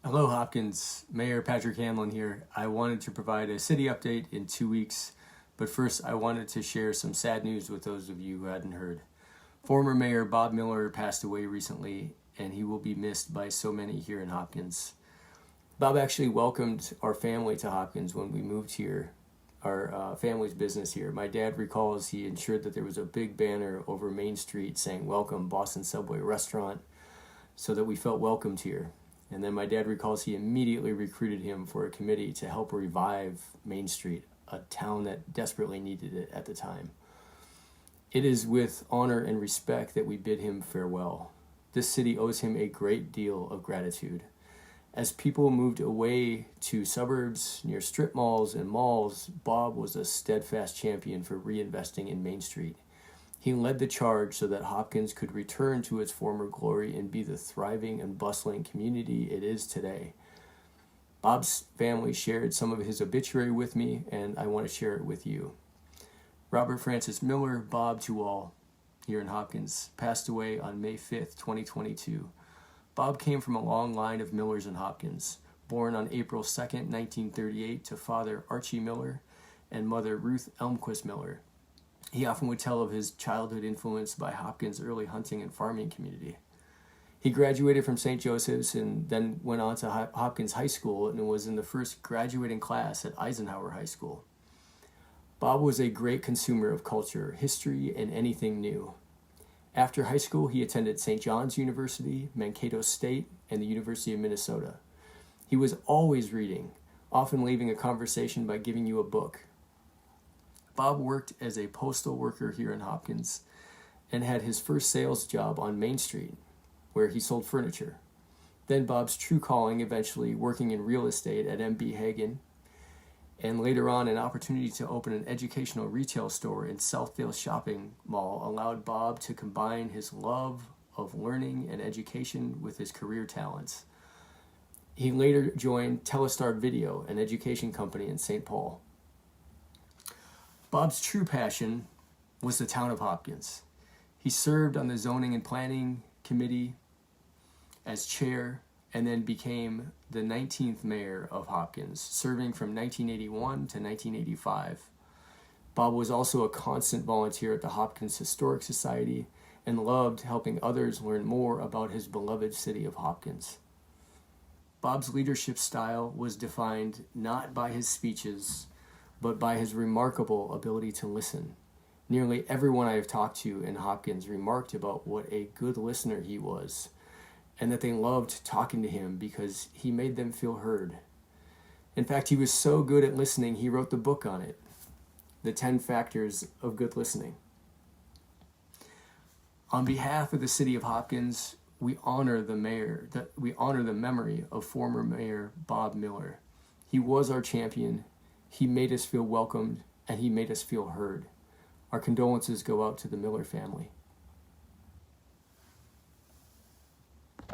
Hello, Hopkins Mayor Patrick Hanlon here. I wanted to provide a city update in 2 weeks, but first I wanted to share some sad news with those of you who hadn't heard. Former Mayor Bob Miller passed away recently, and he will be missed by so many here in Hopkins. Bob actually welcomed our family to Hopkins when we moved here, our family's business here. My dad recalls he ensured that there was a big banner over Main Street saying, "Welcome, Boston Subway Restaurant," so that we felt welcomed here. And then my dad recalls he immediately recruited him for a committee to help revive Main Street, a town that desperately needed it at the time. It is with honor and respect that we bid him farewell. This city owes him a great deal of gratitude. As people moved away to suburbs near strip malls and malls, Bob was a steadfast champion for reinvesting in Main Street. He led the charge so that Hopkins could return to its former glory and be the thriving and bustling community it is today. Bob's family shared some of his obituary with me, and I want to share it with you. Robert Francis Miller, Bob to all, here in Hopkins, passed away on May 5th, 2022. Bob came from a long line of Millers in Hopkins, born on April 2nd, 1938, to father Archie Miller and mother Ruth Elmquist Miller. He often would tell of his childhood influence by Hopkins' early hunting and farming community. He graduated from St. Joseph's and then went on to Hopkins High School and was in the first graduating class at Eisenhower High School. Bob was a great consumer of culture, history, and anything new. After high school, he attended St. John's University, Mankato State, and the University of Minnesota. He was always reading, often leaving a conversation by giving you a book. Bob worked as a postal worker here in Hopkins and had his first sales job on Main Street, where he sold furniture. Then Bob's true calling, eventually working in real estate at M.B. Hagen, and later on an opportunity to open an educational retail store in Southdale Shopping Mall, allowed Bob to combine his love of learning and education with his career talents. He later joined Telestar Video, an education company in St. Paul. Bob's true passion was the town of Hopkins. He served on the Zoning and Planning Committee as chair and then became the 19th mayor of Hopkins, serving from 1981 to 1985. Bob was also a constant volunteer at the Hopkins Historic Society and loved helping others learn more about his beloved city of Hopkins. Bob's leadership style was defined not by his speeches, but by his remarkable ability to listen. Nearly everyone I have talked to in Hopkins remarked about what a good listener he was, and that they loved talking to him because he made them feel heard. In fact, he was so good at listening, he wrote the book on it, The 10 Factors of Good Listening. On behalf of the city of Hopkins, we honor the memory of former Mayor Bob Miller. He was our champion. He made us feel welcomed, and he made us feel heard. Our condolences go out to the Miller family.